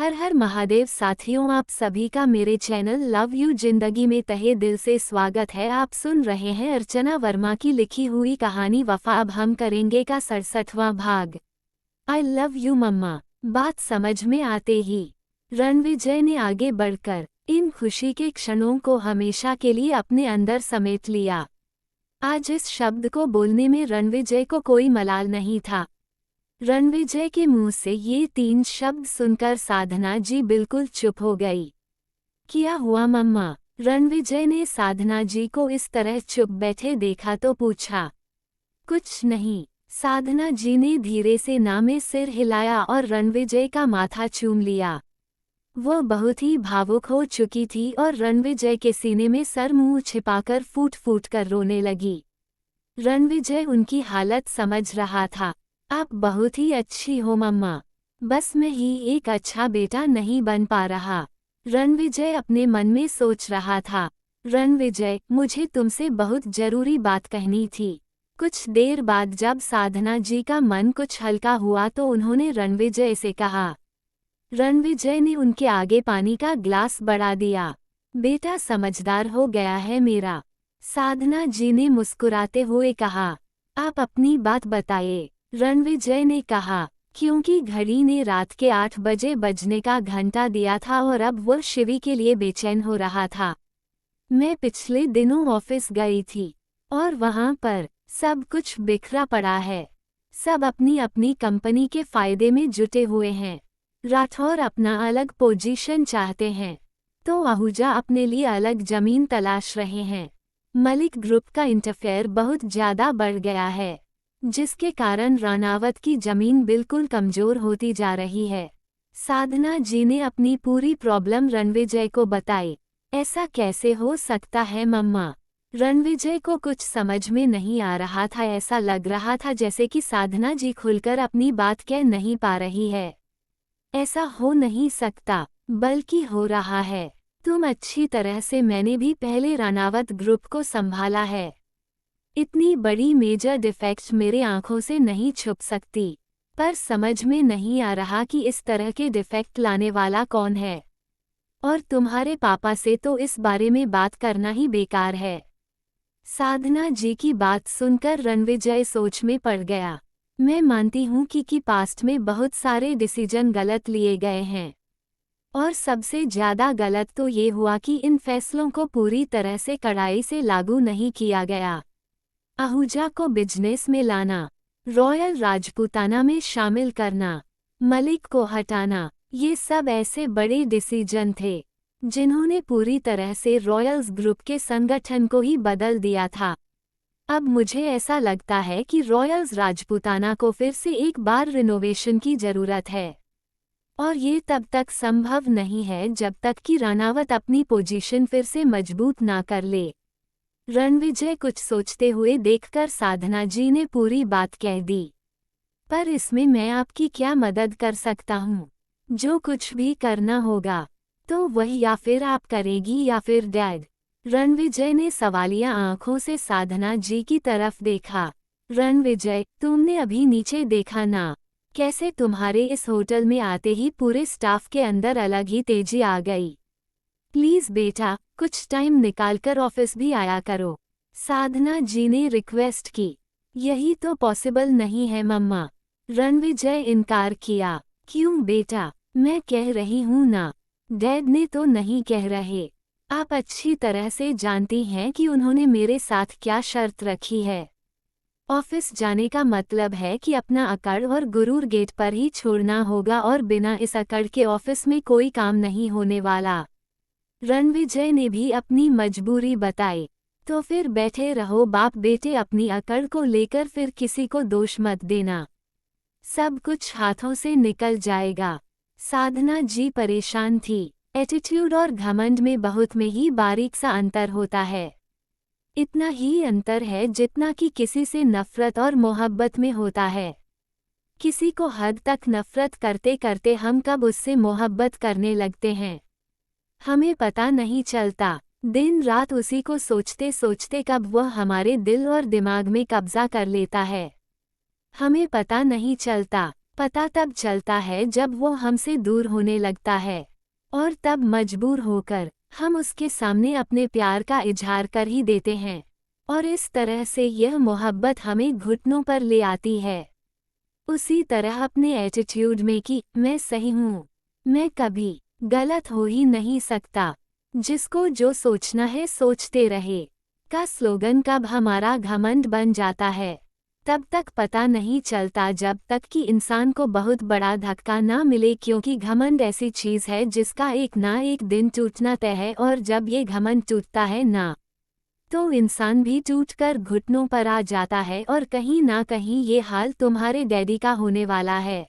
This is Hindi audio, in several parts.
हर हर महादेव साथियों, आप सभी का मेरे चैनल लव यू जिंदगी में तहे दिल से स्वागत है। आप सुन रहे हैं अर्चना वर्मा की लिखी हुई कहानी वफा। अब हम करेंगे का 67वां भाग। आई लव यू मम्मा। बात समझ में आते ही रणविजय ने आगे बढ़कर इन खुशी के क्षणों को हमेशा के लिए अपने अंदर समेट लिया। आज इस शब्द को बोलने में रणविजय को कोई मलाल नहीं था। रणविजय के मुंह से ये 3 शब्द सुनकर साधना जी बिल्कुल चुप हो गई। क्या हुआ मम्मा? रणविजय ने साधना जी को इस तरह चुप बैठे देखा तो पूछा। कुछ नहीं, साधना जी ने धीरे से ना में सिर हिलाया और रणविजय का माथा चूम लिया। वो बहुत ही भावुक हो चुकी थी और रणविजय के सीने में सर मुंह छिपाकर फूट फूट कर रोने लगी। रणविजय उनकी हालत समझ रहा था। आप बहुत ही अच्छी हो मम्मा, बस मैं ही एक अच्छा बेटा नहीं बन पा रहा, रणविजय अपने मन में सोच रहा था। रणविजय, मुझे तुमसे बहुत जरूरी बात कहनी थी। कुछ देर बाद जब साधना जी का मन कुछ हल्का हुआ तो उन्होंने रणविजय से कहा। रणविजय ने उनके आगे पानी का ग्लास बढ़ा दिया। बेटा समझदार हो गया है मेरा, साधना जी ने मुस्कुराते हुए कहा। आप अपनी बात बताइए, रणविजय ने कहा, क्योंकि घड़ी ने रात के 8 बजे बजने का घंटा दिया था और अब वो शिवी के लिए बेचैन हो रहा था। मैं पिछले दिनों ऑफिस गई थी और वहां पर सब कुछ बिखरा पड़ा है। सब अपनी अपनी कंपनी के फायदे में जुटे हुए हैं। राठौर अपना अलग पोजीशन चाहते हैं तो आहूजा अपने लिए अलग जमीन तलाश रहे हैं। मलिक ग्रुप का इंटरफेयर बहुत ज्यादा बढ़ गया है, जिसके कारण रानावत की जमीन बिल्कुल कमजोर होती जा रही है। साधना जी ने अपनी पूरी प्रॉब्लम रणविजय को बताई। ऐसा कैसे हो सकता है मम्मा? रणविजय को कुछ समझ में नहीं आ रहा था। ऐसा लग रहा था जैसे कि साधना जी खुलकर अपनी बात कह नहीं पा रही है। ऐसा हो नहीं सकता, बल्कि हो रहा है। तुम अच्छी तरह से, मैंने भी पहले रानावत ग्रुप को संभाला है। इतनी बड़ी मेजर डिफेक्ट मेरे आंखों से नहीं छुप सकती, पर समझ में नहीं आ रहा कि इस तरह के डिफेक्ट लाने वाला कौन है। और तुम्हारे पापा से तो इस बारे में बात करना ही बेकार है। साधना जी की बात सुनकर रणविजय सोच में पड़ गया। मैं मानती हूँ कि पास्ट में बहुत सारे डिसीजन गलत लिए गए हैं, और सबसे ज्यादा गलत तो ये हुआ कि इन फैसलों को पूरी तरह से कड़ाई से लागू नहीं किया गया। आहूजा को बिजनेस में लाना, रॉयल राजपूताना में शामिल करना, मलिक को हटाना, ये सब ऐसे बड़े डिसीजन थे जिन्होंने पूरी तरह से रॉयल्स ग्रुप के संगठन को ही बदल दिया था। अब मुझे ऐसा लगता है कि रॉयल्स राजपूताना को फिर से एक बार रिनोवेशन की जरूरत है, और ये तब तक संभव नहीं है जब तक कि रानावत अपनी पोजीशन फिर से मजबूत ना कर ले। रणविजय कुछ सोचते हुए देखकर साधना जी ने पूरी बात कह दी। पर इसमें मैं आपकी क्या मदद कर सकता हूँ? जो कुछ भी करना होगा तो वही या फिर आप करेगी या फिर डैड? रणविजय ने सवालिया आंखों से साधना जी की तरफ देखा। रणविजय, तुमने अभी नीचे देखा ना, कैसे तुम्हारे इस होटल में आते ही पूरे स्टाफ के अंदर अलग ही तेजी आ गई। प्लीज बेटा, कुछ टाइम निकालकर ऑफिस भी आया करो, साधना जी ने रिक्वेस्ट की। यही तो पॉसिबल नहीं है मम्मा, रणविजय इनकार किया। क्यों बेटा? मैं कह रही हूँ ना, डैड ने तो नहीं कह रहे। आप अच्छी तरह से जानती हैं कि उन्होंने मेरे साथ क्या शर्त रखी है। ऑफिस जाने का मतलब है कि अपना अकड़ और गुरूर गेट पर ही छोड़ना होगा, और बिना इस अकड़ के ऑफिस में कोई काम नहीं होने वाला। रणविजय ने भी अपनी मजबूरी बताई। तो फिर बैठे रहो बाप बेटे अपनी अकड़ को लेकर, फिर किसी को दोष मत देना, सब कुछ हाथों से निकल जाएगा। साधना जी परेशान थी। एटीट्यूड और घमंड में बहुत में ही बारीक सा अंतर होता है। इतना ही अंतर है जितना कि किसी से नफरत और मोहब्बत में होता है। किसी को हद तक नफरत करते करते हम कब उससे मोहब्बत करने लगते हैं, हमें पता नहीं चलता। दिन रात उसी को सोचते सोचते कब वह हमारे दिल और दिमाग में कब्जा कर लेता है, हमें पता नहीं चलता। पता तब चलता है जब वो हमसे दूर होने लगता है, और तब मजबूर होकर हम उसके सामने अपने प्यार का इजहार कर ही देते हैं, और इस तरह से यह मोहब्बत हमें घुटनों पर ले आती है। उसी तरह अपने एटीट्यूड में कि मैं सही हूँ, मैं कभी गलत हो ही नहीं सकता, जिसको जो सोचना है सोचते रहे का स्लोगन कब हमारा घमंड बन जाता है, तब तक पता नहीं चलता जब तक कि इंसान को बहुत बड़ा धक्का ना मिले, क्योंकि घमंड ऐसी चीज़ है जिसका एक ना एक दिन टूटना तय है, और जब ये घमंड टूटता है ना, तो इंसान भी टूटकर घुटनों पर आ जाता है, और कहीं ना कहीं ये हाल तुम्हारे डैडी का होने वाला है।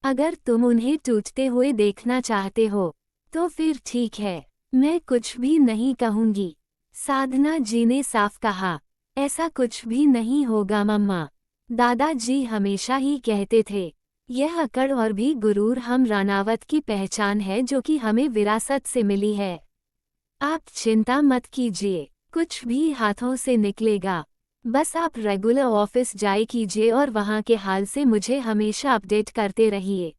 अगर तुम उन्हें टूटते हुए देखना चाहते हो तो फिर ठीक है, मैं कुछ भी नहीं कहूँगी। साधना जी ने साफ कहा, ऐसा कुछ भी नहीं होगा मम्मा। दादाजी हमेशा ही कहते थे, यह अकड़ और भी गुरूर हम रानावत की पहचान है, जो कि हमें विरासत से मिली है। आप चिंता मत कीजिए, कुछ भी हाथों से निकलेगा। बस आप रेगुलर ऑफिस जाए कीजिए और वहाँ के हाल से मुझे हमेशा अपडेट करते रहिए।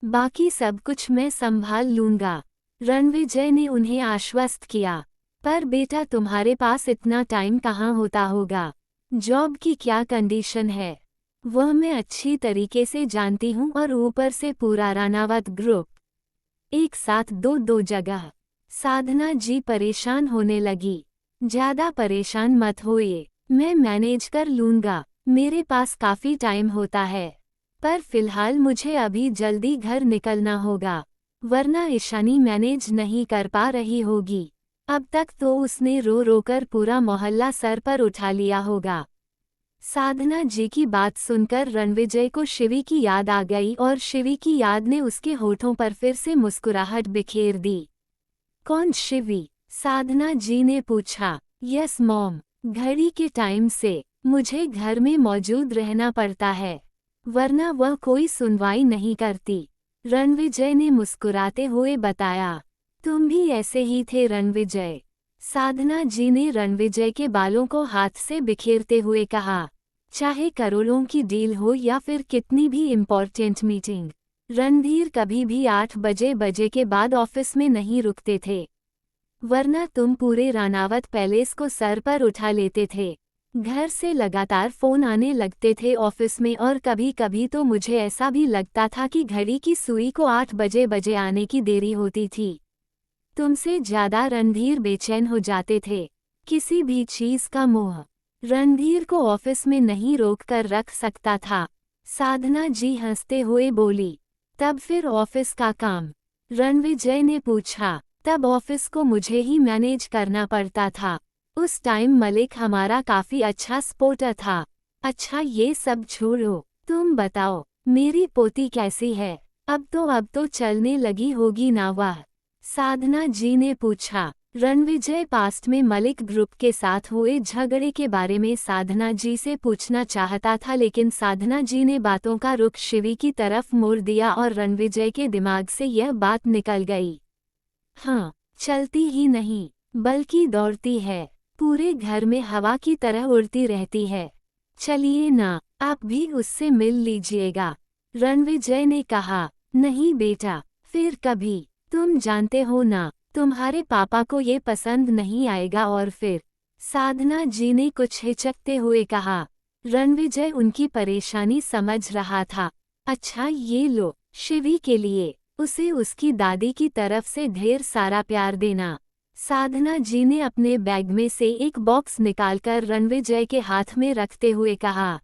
बाकी सब कुछ मैं संभाल लूँगा। रणविजय ने उन्हें आश्वस्त किया। पर बेटा, तुम्हारे पास इतना टाइम कहाँ होता होगा? जॉब की क्या कंडीशन है वह मैं अच्छी तरीके से जानती हूँ, और ऊपर से पूरा रानावत ग्रुप एक साथ दो जगह। साधना जी परेशान होने लगी। ज्यादा परेशान मत होइए, मैं मैनेज कर लूँगा। मेरे पास काफ़ी टाइम होता है, पर फिलहाल मुझे अभी जल्दी घर निकलना होगा, वरना ईशानी मैनेज नहीं कर पा रही होगी। अब तक तो उसने रो रो कर पूरा मोहल्ला सर पर उठा लिया होगा। साधना जी की बात सुनकर रणविजय को शिवी की याद आ गई, और शिवी की याद ने उसके होठों पर फिर से मुस्कुराहट बिखेर दी। कौन शिवी? साधना जी ने पूछा। यस मॉम, घड़ी के टाइम से मुझे घर में मौजूद रहना पड़ता है, वरना वह कोई सुनवाई नहीं करती, रणविजय ने मुस्कुराते हुए बताया। तुम भी ऐसे ही थे रणविजय, साधना जी ने रणविजय के बालों को हाथ से बिखेरते हुए कहा। चाहे करोड़ों की डील हो या फिर कितनी भी इम्पोर्टेंट मीटिंग, रणधीर कभी भी 8 बजे के बाद ऑफिस में नहीं रुकते थे, वरना तुम पूरे रानावत पैलेस को सर पर उठा लेते थे। घर से लगातार फोन आने लगते थे ऑफिस में, और कभी कभी तो मुझे ऐसा भी लगता था कि घड़ी की सुई को 8 बजे आने की देरी होती थी। तुमसे ज्यादा रणधीर बेचैन हो जाते थे। किसी भी चीज का मोह रणधीर को ऑफिस में नहीं रोक कर रख सकता था। साधना जी हंसते हुए बोली। तब फिर ऑफिस का काम? रणविजय ने पूछा। तब ऑफिस को मुझे ही मैनेज करना पड़ता था। उस टाइम मलिक हमारा काफी अच्छा सपोर्टर था। अच्छा, ये सब छोड़ो, तुम बताओ मेरी पोती कैसी है? अब तो चलने लगी होगी ना? वह साधना जी ने पूछा। रणविजय पास्ट में मलिक ग्रुप के साथ हुए झगड़े के बारे में साधना जी से पूछना चाहता था, लेकिन साधना जी ने बातों का रुख शिवी की तरफ मोड़ दिया और रणविजय के दिमाग से यह बात निकल गई। हाँ, चलती ही नहीं बल्कि दौड़ती है, पूरे घर में हवा की तरह उड़ती रहती है। चलिए ना, आप भी उससे मिल लीजिएगा, रणविजय ने कहा। नहीं बेटा, फिर कभी, तुम जानते हो ना, तुम्हारे पापा को ये पसंद नहीं आएगा। और फिर साधना जी ने कुछ हिचकते हुए कहा। रणविजय उनकी परेशानी समझ रहा था। अच्छा, ये लो, शिवी के लिए, उसे उसकी दादी की तरफ से ढेर सारा प्यार देना। साधना जी ने अपने बैग में से एक बॉक्स निकालकर रणविजय के हाथ में रखते हुए कहा।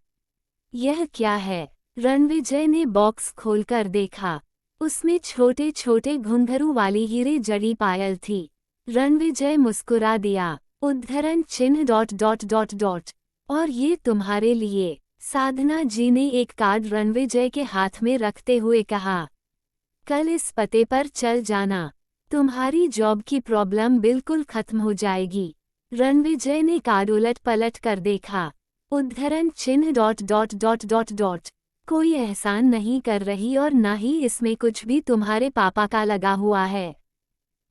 यह क्या है? रणविजय ने बॉक्स खोलकर देखा। उसमें छोटे छोटे घुंघरू वाली हीरे जड़ी पायल थी। रणविजय मुस्कुरा दिया। उद्धरण चिन्ह ... और ये तुम्हारे लिए, साधना जी ने एक कार्ड रणविजय के हाथ में रखते हुए कहा। कल इस पते पर चल जाना, तुम्हारी जॉब की प्रॉब्लम बिल्कुल खत्म हो जाएगी। रणविजय ने कार्ड उलट पलट कर देखा। उद्धरण चिन्ह ... कोई एहसान नहीं कर रही, और ना ही इसमें कुछ भी तुम्हारे पापा का लगा हुआ है।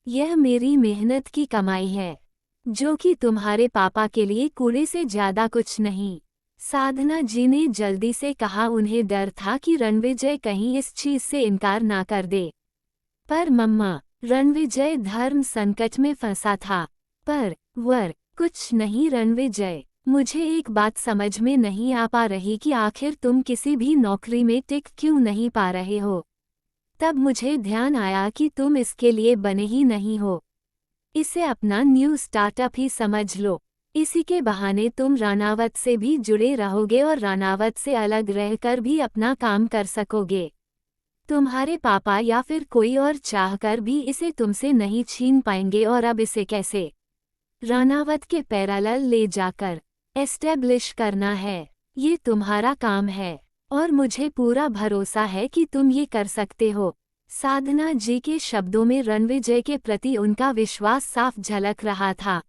यह मेरी मेहनत की कमाई है, जो कि तुम्हारे पापा के लिए कूड़े से ज्यादा कुछ नहीं। साधना जी ने जल्दी से कहा। उन्हें डर था कि रणविजय कहीं इस चीज से इनकार ना कर दे। पर मम्मा, रणविजय धर्म संकट में फंसा था। पर कुछ नहीं रणविजय, मुझे एक बात समझ में नहीं आ पा रही कि आखिर तुम किसी भी नौकरी में टिक क्यों नहीं पा रहे हो। तब मुझे ध्यान आया कि तुम इसके लिए बने ही नहीं हो। इसे अपना न्यू स्टार्टअप ही समझ लो। इसी के बहाने तुम रानावत से भी जुड़े रहोगे और रानावत से अलग रहकर भी अपना काम कर सकोगे। तुम्हारे पापा या फिर कोई और चाहकर भी इसे तुमसे नहीं छीन पाएंगे। और अब इसे कैसे रानावत के पैरेलल ले जाकर एस्टेब्लिश करना है, ये तुम्हारा काम है और मुझे पूरा भरोसा है कि तुम ये कर सकते हो। साधना जी के शब्दों में रणविजय के प्रति उनका विश्वास साफ झलक रहा था।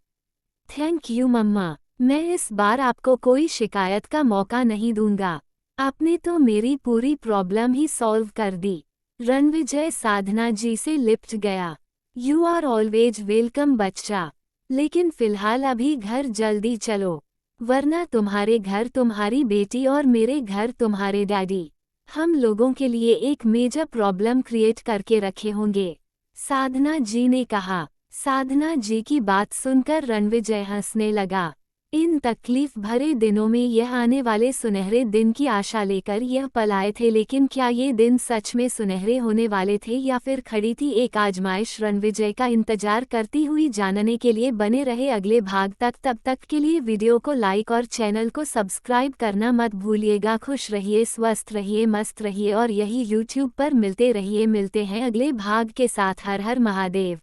थैंक यू मम्मा, मैं इस बार आपको कोई शिकायत का मौका नहीं दूंगा। आपने तो मेरी पूरी प्रॉब्लम ही सॉल्व कर दी। रणविजय साधना जी से लिपट गया। यू आर ऑलवेज वेलकम बच्चा, लेकिन फिलहाल अभी घर जल्दी चलो, वरना तुम्हारे घर तुम्हारी बेटी और मेरे घर तुम्हारे डैडी हम लोगों के लिए एक मेजर प्रॉब्लम क्रिएट करके रखे होंगे, साधना जी ने कहा। साधना जी की बात सुनकर रणविजय हंसने लगा। इन तकलीफ भरे दिनों में यह आने वाले सुनहरे दिन की आशा लेकर यह पल आए थे, लेकिन क्या ये दिन सच में सुनहरे होने वाले थे या फिर खड़ी थी एक आजमाइश। रणविजय का इंतजार करती हुई जानने के लिए बने रहे अगले भाग तक। तब तक के लिए वीडियो को लाइक और चैनल को सब्सक्राइब करना मत भूलिएगा। खुश रहिए, स्वस्थ रहिए, मस्त रहिए और यही यूट्यूब पर मिलते रहिए। मिलते हैं अगले भाग के साथ। हर हर महादेव।